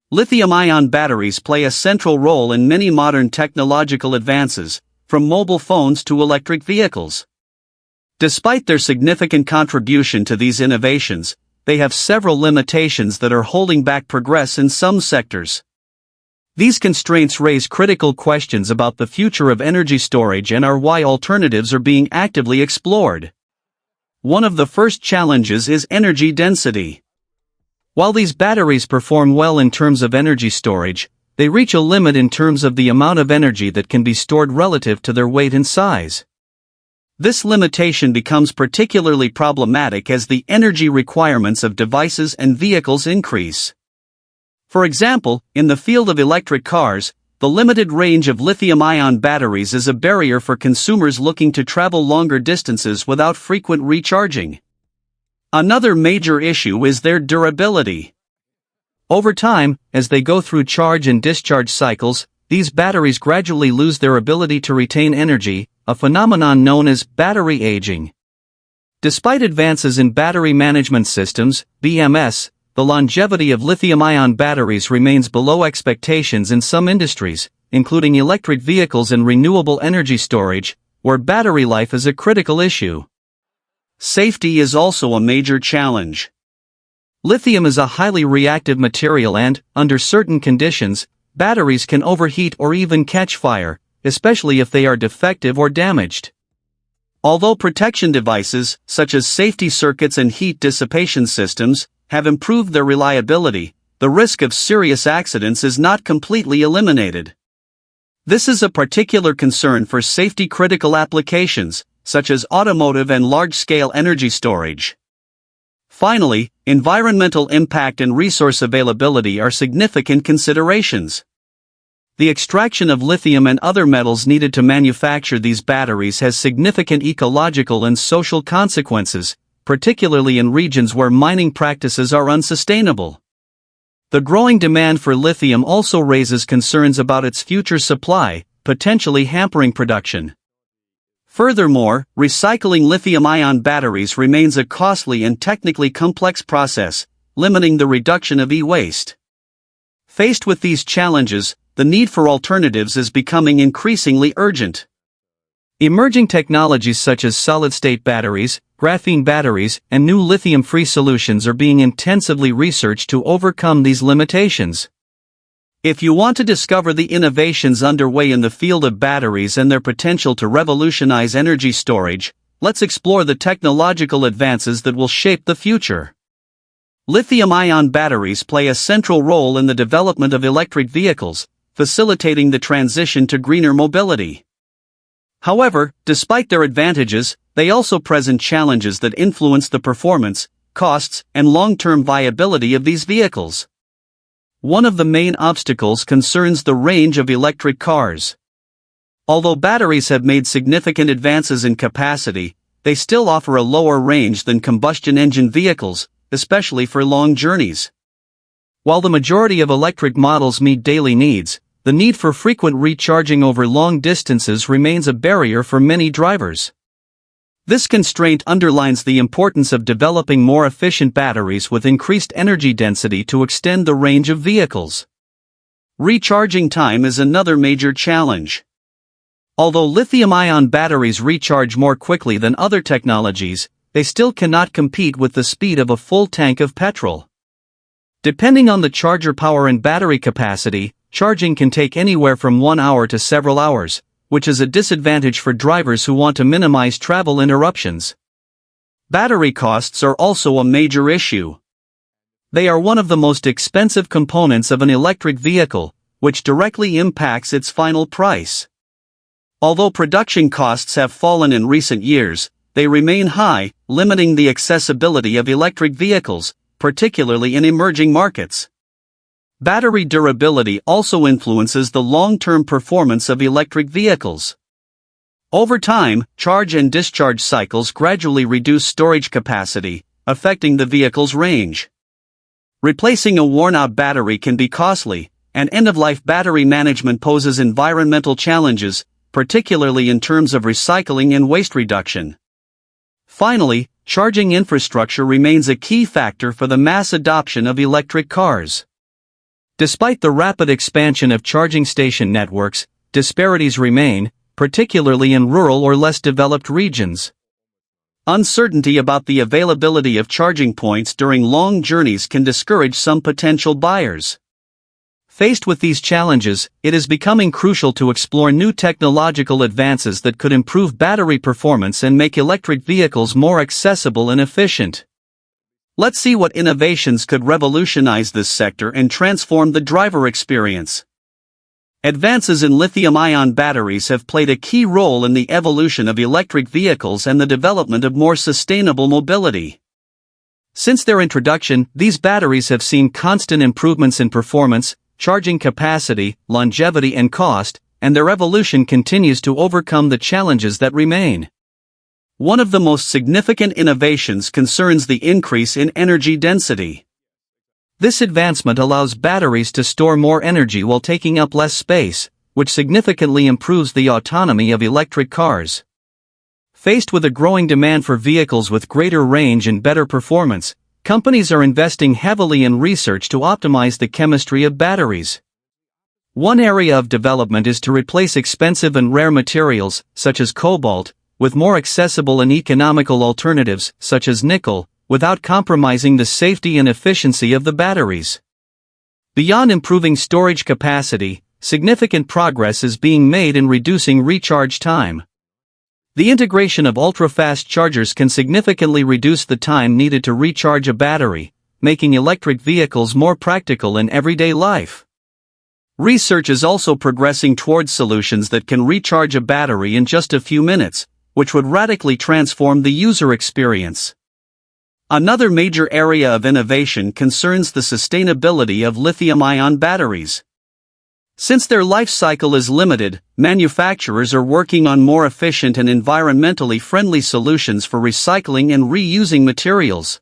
Lithium-ion batteries play a central role in many modern technological advances, from mobile phones to electric vehicles. Despite their significant contribution to these innovations, they have several limitations that are holding back progress in some sectors. These constraints raise critical questions about the future of energy storage and are why alternatives are being actively explored. One of the first challenges is energy density. While these batteries perform well in terms of energy storage, they reach a limit in terms of the amount of energy that can be stored relative to their weight and size. This limitation becomes particularly problematic as the energy requirements of devices and vehicles increase. For example, in the field of electric cars, the limited range of lithium-ion batteries is a barrier for consumers looking to travel longer distances without frequent recharging. Another major issue is their durability. Over time, as they go through charge and discharge cycles, these batteries gradually lose their ability to retain energy, a phenomenon known as battery aging. Despite advances in battery management systems, BMS, the longevity of lithium-ion batteries remains below expectations in some industries, including electric vehicles and renewable energy storage, where battery life is a critical issue. Safety is also a major challenge. Lithium is a highly reactive material and, under certain conditions, batteries can overheat or even catch fire, especially if they are defective or damaged. Although protection devices, such as safety circuits and heat dissipation systems, have improved their reliability, the risk of serious accidents is not completely eliminated. This is a particular concern for safety-critical applications, such as automotive and large-scale energy storage. Finally, environmental impact and resource availability are significant considerations. The extraction of lithium and other metals needed to manufacture these batteries has significant ecological and social consequences, particularly in regions where mining practices are unsustainable. The growing demand for lithium also raises concerns about its future supply, potentially hampering production. Furthermore, recycling lithium-ion batteries remains a costly and technically complex process, limiting the reduction of e-waste. Faced with these challenges, the need for alternatives is becoming increasingly urgent. Emerging technologies such as solid-state batteries, graphene batteries, and new lithium-free solutions are being intensively researched to overcome these limitations. If you want to discover the innovations underway in the field of batteries and their potential to revolutionize energy storage, let's explore the technological advances that will shape the future. Lithium-ion batteries play a central role in the development of electric vehicles, facilitating the transition to greener mobility. However, despite their advantages, they also present challenges that influence the performance, costs, and long-term viability of these vehicles. One of the main obstacles concerns the range of electric cars. Although batteries have made significant advances in capacity, they still offer a lower range than combustion engine vehicles, especially for long journeys. While the majority of electric models meet daily needs, the need for frequent recharging over long distances remains a barrier for many drivers. This constraint underlines the importance of developing more efficient batteries with increased energy density to extend the range of vehicles. Recharging time is another major challenge. Although lithium-ion batteries recharge more quickly than other technologies, they still cannot compete with the speed of a full tank of petrol. Depending on the charger power and battery capacity, charging can take anywhere from 1 hour to several hours, which is a disadvantage for drivers who want to minimize travel interruptions. Battery costs are also a major issue. They are one of the most expensive components of an electric vehicle, which directly impacts its final price. Although production costs have fallen in recent years, they remain high, limiting the accessibility of electric vehicles, particularly in emerging markets. Battery durability also influences the long-term performance of electric vehicles. Over time, charge and discharge cycles gradually reduce storage capacity, affecting the vehicle's range. Replacing a worn-out battery can be costly, and end-of-life battery management poses environmental challenges, particularly in terms of recycling and waste reduction. Finally, charging infrastructure remains a key factor for the mass adoption of electric cars. Despite the rapid expansion of charging station networks, disparities remain, particularly in rural or less developed regions. Uncertainty about the availability of charging points during long journeys can discourage some potential buyers. Faced with these challenges, it is becoming crucial to explore new technological advances that could improve battery performance and make electric vehicles more accessible and efficient. Let's see what innovations could revolutionize this sector and transform the driver experience. Advances in lithium-ion batteries have played a key role in the evolution of electric vehicles and the development of more sustainable mobility. Since their introduction, these batteries have seen constant improvements in performance, charging capacity, longevity and cost, and their evolution continues to overcome the challenges that remain. One of the most significant innovations concerns the increase in energy density. This advancement allows batteries to store more energy while taking up less space, which significantly improves the autonomy of electric cars. Faced with a growing demand for vehicles with greater range and better performance, companies are investing heavily in research to optimize the chemistry of batteries. One area of development is to replace expensive and rare materials, such as cobalt, with more accessible and economical alternatives, such as nickel, without compromising the safety and efficiency of the batteries. Beyond improving storage capacity, significant progress is being made in reducing recharge time. The integration of ultra-fast chargers can significantly reduce the time needed to recharge a battery, making electric vehicles more practical in everyday life. Research is also progressing towards solutions that can recharge a battery in just a few minutes, which would radically transform the user experience. Another major area of innovation concerns the sustainability of lithium-ion batteries. Since their life cycle is limited, manufacturers are working on more efficient and environmentally friendly solutions for recycling and reusing materials.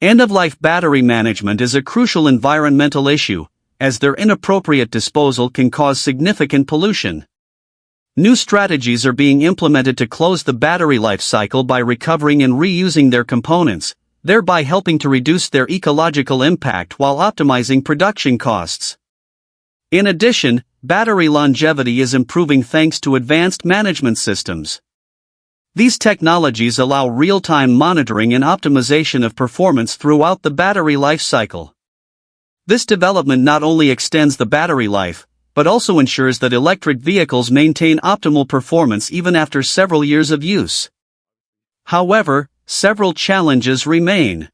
End-of-life battery management is a crucial environmental issue, as their inappropriate disposal can cause significant pollution. New strategies are being implemented to close the battery life cycle by recovering and reusing their components, thereby helping to reduce their ecological impact while optimizing production costs. In addition, battery longevity is improving thanks to advanced management systems. These technologies allow real-time monitoring and optimization of performance throughout the battery life cycle. This development not only extends the battery life, but also ensures that electric vehicles maintain optimal performance even after several years of use. However, several challenges remain.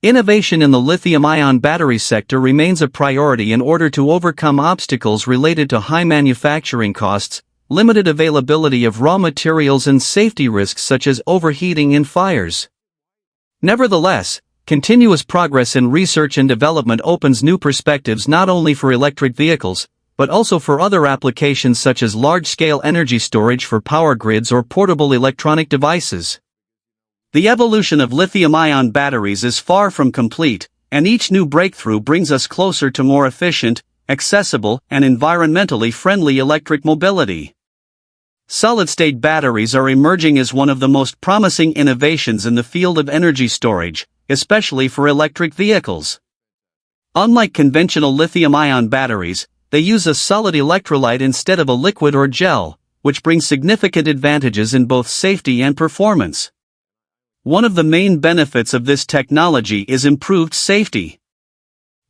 Innovation in the lithium-ion battery sector remains a priority in order to overcome obstacles related to high manufacturing costs, limited availability of raw materials and safety risks such as overheating and fires. Nevertheless, continuous progress in research and development opens new perspectives not only for electric vehicles, but also for other applications such as large-scale energy storage for power grids or portable electronic devices. The evolution of lithium-ion batteries is far from complete, and each new breakthrough brings us closer to more efficient, accessible, and environmentally friendly electric mobility. Solid-state batteries are emerging as one of the most promising innovations in the field of energy storage, especially for electric vehicles. Unlike conventional lithium-ion batteries, they use a solid electrolyte instead of a liquid or gel, which brings significant advantages in both safety and performance. One of the main benefits of this technology is improved safety.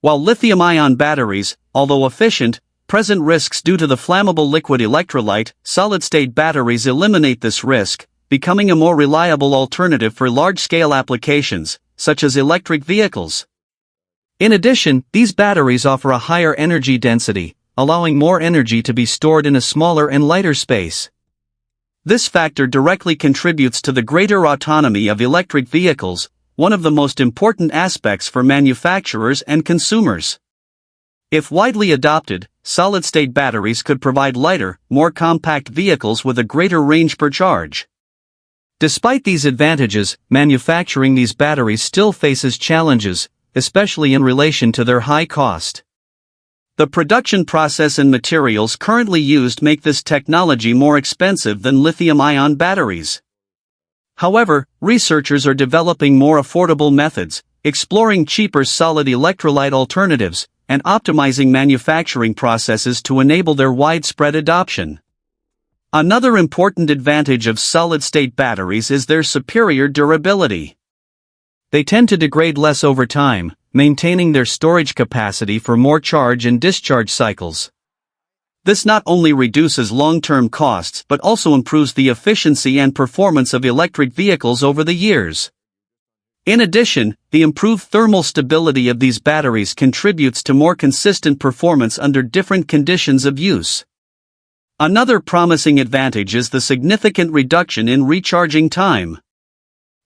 While lithium-ion batteries, although efficient, present risks due to the flammable liquid electrolyte, solid-state batteries eliminate this risk, becoming a more reliable alternative for large-scale applications, such as electric vehicles. In addition, these batteries offer a higher energy density, allowing more energy to be stored in a smaller and lighter space. This factor directly contributes to the greater autonomy of electric vehicles, one of the most important aspects for manufacturers and consumers. If widely adopted, solid-state batteries could provide lighter, more compact vehicles with a greater range per charge. Despite these advantages, manufacturing these batteries still faces challenges, especially in relation to their high cost. The production process and materials currently used make this technology more expensive than lithium-ion batteries. However, researchers are developing more affordable methods, exploring cheaper solid electrolyte alternatives, and optimizing manufacturing processes to enable their widespread adoption. Another important advantage of solid-state batteries is their superior durability. They tend to degrade less over time, maintaining their storage capacity for more charge and discharge cycles. This not only reduces long-term costs but also improves the efficiency and performance of electric vehicles over the years. In addition, the improved thermal stability of these batteries contributes to more consistent performance under different conditions of use. Another promising advantage is the significant reduction in recharging time.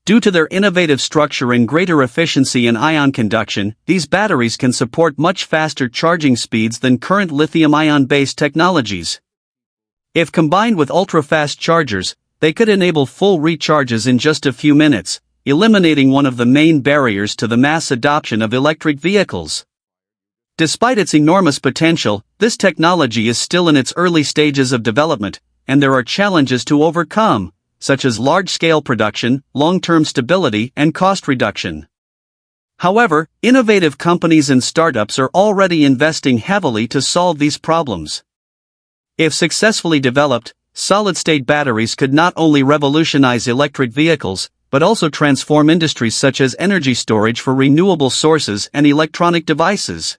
Due to their innovative structure and greater efficiency in ion conduction, these batteries can support much faster charging speeds than current lithium-ion-based technologies. If combined with ultra-fast chargers, they could enable full recharges in just a few minutes, eliminating one of the main barriers to the mass adoption of electric vehicles. Despite its enormous potential, this technology is still in its early stages of development, and there are challenges to overcome, such as large-scale production, long-term stability, and cost reduction. However, innovative companies and startups are already investing heavily to solve these problems. If successfully developed, solid-state batteries could not only revolutionize electric vehicles, but also transform industries such as energy storage for renewable sources and electronic devices.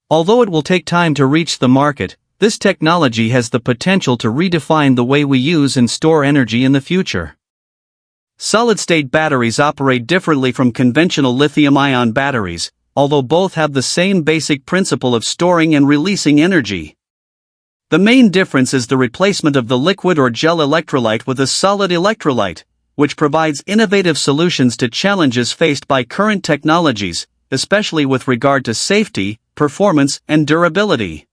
Although it will take time to reach the market, this technology has the potential to redefine the way we use and store energy in the future. Solid-state batteries operate differently from conventional lithium-ion batteries, although both have the same basic principle of storing and releasing energy. The main difference is the replacement of the liquid or gel electrolyte with a solid electrolyte, which provides innovative solutions to challenges faced by current technologies, especially with regard to safety, performance, and durability.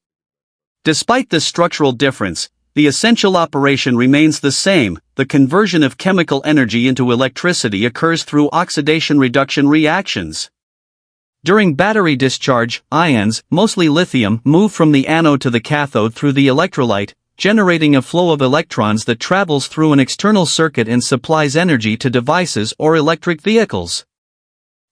Despite this structural difference, the essential operation remains the same. The conversion of chemical energy into electricity occurs through oxidation-reduction reactions. During battery discharge, ions, mostly lithium, move from the anode to the cathode through the electrolyte, generating a flow of electrons that travels through an external circuit and supplies energy to devices or electric vehicles.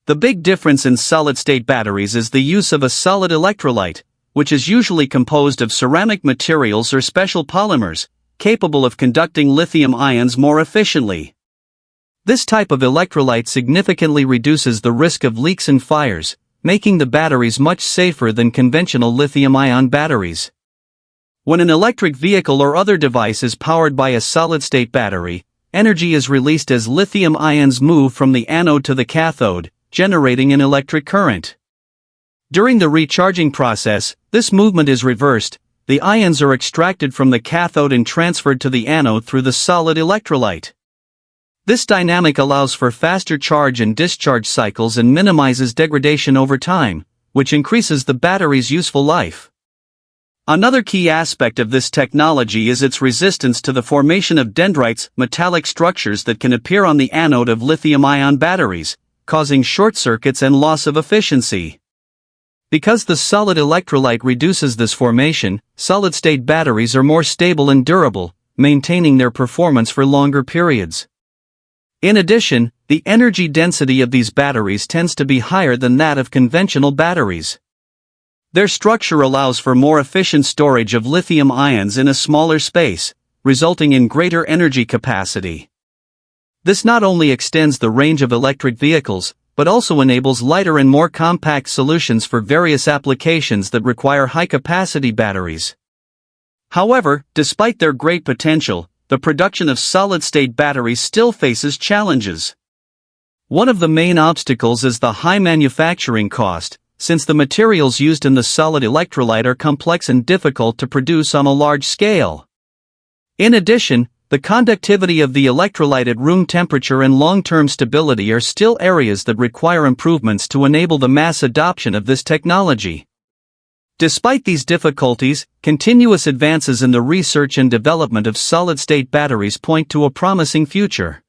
The big difference in solid-state batteries is the use of a solid electrolyte, which is usually composed of ceramic materials or special polymers, capable of conducting lithium ions more efficiently. This type of electrolyte significantly reduces the risk of leaks and fires, making the batteries much safer than conventional lithium-ion batteries. When an electric vehicle or other device is powered by a solid-state battery, energy is released as lithium ions move from the anode to the cathode, generating an electric current. During the recharging process, this movement is reversed. The ions are extracted from the cathode and transferred to the anode through the solid electrolyte. This dynamic allows for faster charge and discharge cycles and minimizes degradation over time, which increases the battery's useful life. Another key aspect of this technology is its resistance to the formation of dendrites, metallic structures that can appear on the anode of lithium-ion batteries, causing short circuits and loss of efficiency. Because the solid electrolyte reduces this formation, solid-state batteries are more stable and durable, maintaining their performance for longer periods. In addition, the energy density of these batteries tends to be higher than that of conventional batteries. Their structure allows for more efficient storage of lithium ions in a smaller space, resulting in greater energy capacity. This not only extends the range of electric vehicles, but also enables lighter and more compact solutions for various applications that require high-capacity batteries. However, despite their great potential, the production of solid-state batteries still faces challenges. One of the main obstacles is the high manufacturing cost, since the materials used in the solid electrolyte are complex and difficult to produce on a large scale. In addition, the conductivity of the electrolyte at room temperature and long-term stability are still areas that require improvements to enable the mass adoption of this technology. Despite these difficulties, continuous advances in the research and development of solid-state batteries point to a promising future.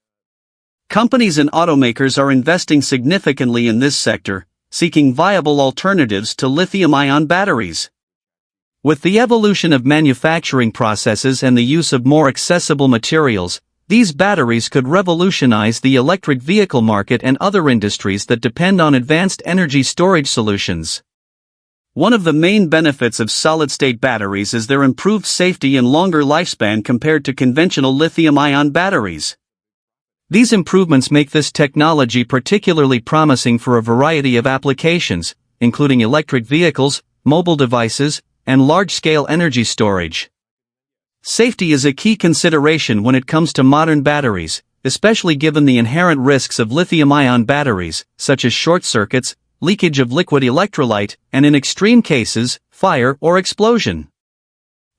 Companies and automakers are investing significantly in this sector, seeking viable alternatives to lithium-ion batteries. With the evolution of manufacturing processes and the use of more accessible materials, these batteries could revolutionize the electric vehicle market and other industries that depend on advanced energy storage solutions. One of the main benefits of solid-state batteries is their improved safety and longer lifespan compared to conventional lithium-ion batteries. These improvements make this technology particularly promising for a variety of applications, including electric vehicles, mobile devices, and large-scale energy storage. Safety is a key consideration when it comes to modern batteries, especially given the inherent risks of lithium-ion batteries, such as short circuits, leakage of liquid electrolyte, and in extreme cases, fire or explosion.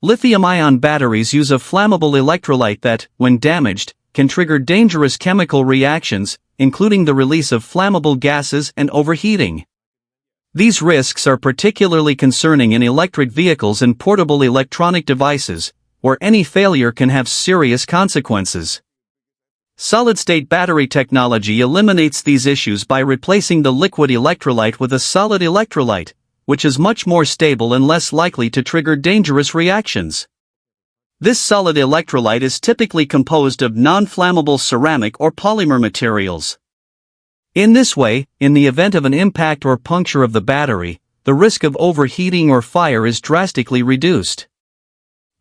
Lithium-ion batteries use a flammable electrolyte that, when damaged, can trigger dangerous chemical reactions, including the release of flammable gases and overheating. These risks are particularly concerning in electric vehicles and portable electronic devices, where any failure can have serious consequences. Solid-state battery technology eliminates these issues by replacing the liquid electrolyte with a solid electrolyte, which is much more stable and less likely to trigger dangerous reactions. This solid electrolyte is typically composed of non-flammable ceramic or polymer materials. In this way, in the event of an impact or puncture of the battery, the risk of overheating or fire is drastically reduced.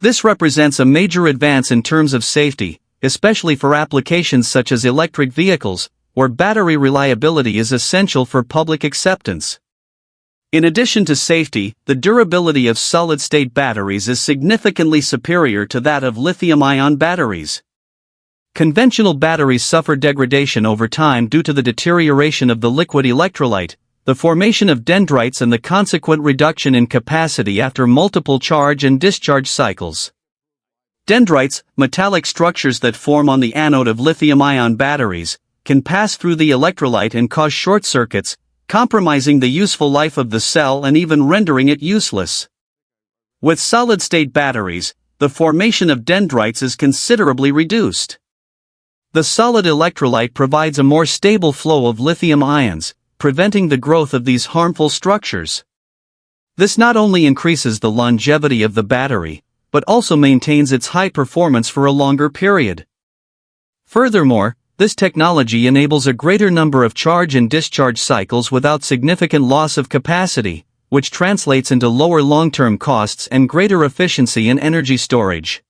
This represents a major advance in terms of safety, especially for applications such as electric vehicles, where battery reliability is essential for public acceptance. In addition to safety, the durability of solid-state batteries is significantly superior to that of lithium-ion batteries. Conventional batteries suffer degradation over time due to the deterioration of the liquid electrolyte, the formation of dendrites and the consequent reduction in capacity after multiple charge and discharge cycles. Dendrites, metallic structures that form on the anode of lithium-ion batteries, can pass through the electrolyte and cause short circuits, compromising the useful life of the cell and even rendering it useless. With solid-state batteries, the formation of dendrites is considerably reduced. The solid electrolyte provides a more stable flow of lithium ions, preventing the growth of these harmful structures. This not only increases the longevity of the battery, but also maintains its high performance for a longer period. Furthermore, this technology enables a greater number of charge and discharge cycles without significant loss of capacity, which translates into lower long-term costs and greater efficiency in energy storage.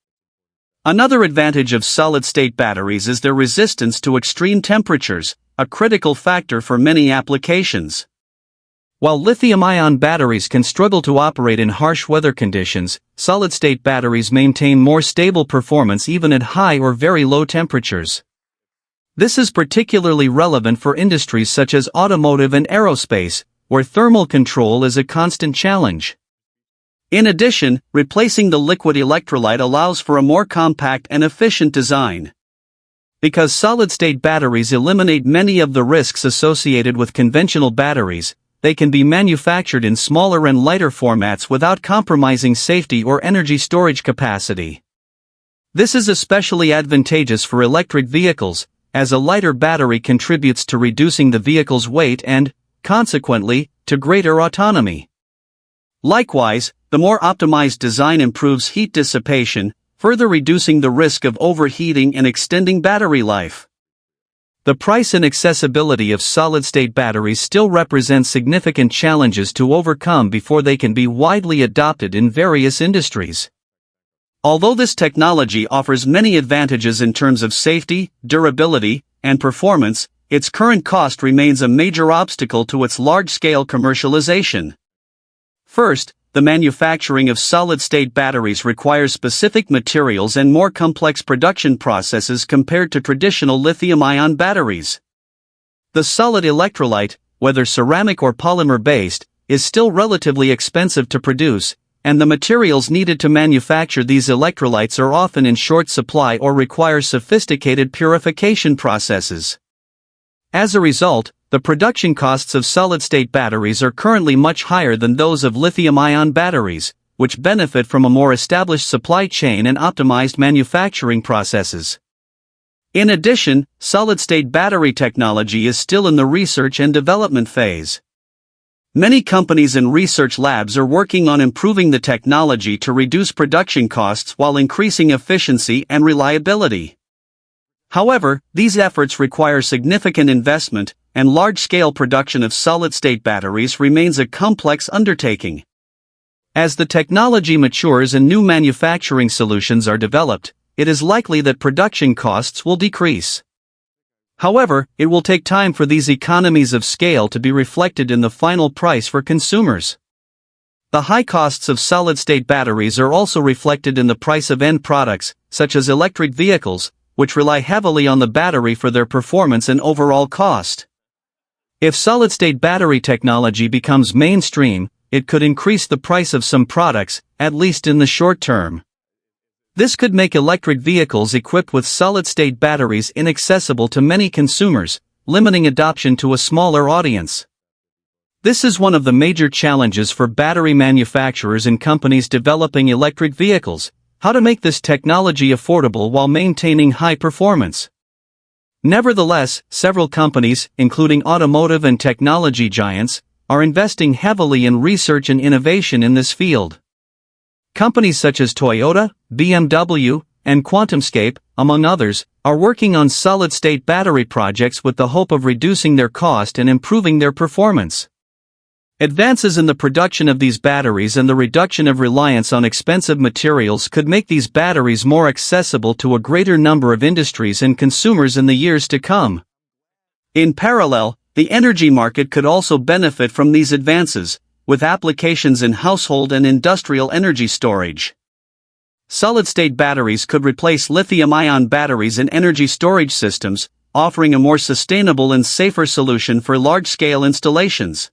Another advantage of solid-state batteries is their resistance to extreme temperatures, a critical factor for many applications. While lithium-ion batteries can struggle to operate in harsh weather conditions, solid-state batteries maintain more stable performance even at high or very low temperatures. This is particularly relevant for industries such as automotive and aerospace, where thermal control is a constant challenge. In addition, replacing the liquid electrolyte allows for a more compact and efficient design. Because solid-state batteries eliminate many of the risks associated with conventional batteries, they can be manufactured in smaller and lighter formats without compromising safety or energy storage capacity. This is especially advantageous for electric vehicles, as a lighter battery contributes to reducing the vehicle's weight and, consequently, to greater autonomy. Likewise, the more optimized design improves heat dissipation, further reducing the risk of overheating and extending battery life. The price and accessibility of solid-state batteries still represent significant challenges to overcome before they can be widely adopted in various industries. Although this technology offers many advantages in terms of safety, durability, and performance, its current cost remains a major obstacle to its large-scale commercialization. First, the manufacturing of solid-state batteries requires specific materials and more complex production processes compared to traditional lithium-ion batteries. The solid electrolyte, whether ceramic or polymer-based, is still relatively expensive to produce, and the materials needed to manufacture these electrolytes are often in short supply or require sophisticated purification processes. As a result, the production costs of solid-state batteries are currently much higher than those of lithium-ion batteries, which benefit from a more established supply chain and optimized manufacturing processes. In addition, solid-state battery technology is still in the research and development phase. Many companies and research labs are working on improving the technology to reduce production costs while increasing efficiency and reliability. However, these efforts require significant investment, and large-scale production of solid-state batteries remains a complex undertaking. As the technology matures and new manufacturing solutions are developed, it is likely that production costs will decrease. However, it will take time for these economies of scale to be reflected in the final price for consumers. The high costs of solid-state batteries are also reflected in the price of end products, such as electric vehicles, which rely heavily on the battery for their performance and overall cost. If solid-state battery technology becomes mainstream, it could increase the price of some products, at least in the short term. This could make electric vehicles equipped with solid-state batteries inaccessible to many consumers, limiting adoption to a smaller audience. This is one of the major challenges for battery manufacturers and companies developing electric vehicles: how to make this technology affordable while maintaining high performance. Nevertheless, several companies, including automotive and technology giants, are investing heavily in research and innovation in this field. Companies such as Toyota, BMW, and QuantumScape, among others, are working on solid-state battery projects with the hope of reducing their cost and improving their performance. Advances in the production of these batteries and the reduction of reliance on expensive materials could make these batteries more accessible to a greater number of industries and consumers in the years to come. In parallel, the energy market could also benefit from these advances, with applications in household and industrial energy storage. Solid-state batteries could replace lithium-ion batteries in energy storage systems, offering a more sustainable and safer solution for large-scale installations.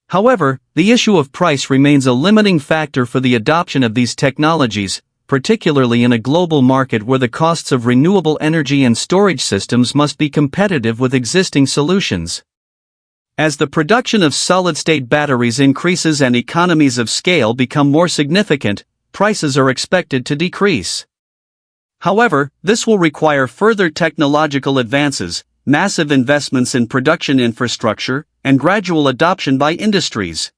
However, the issue of price remains a limiting factor for the adoption of these technologies, particularly in a global market where the costs of renewable energy and storage systems must be competitive with existing solutions. As the production of solid-state batteries increases and economies of scale become more significant, prices are expected to decrease. However, this will require further technological advances, massive investments in production infrastructure, and gradual adoption by industries.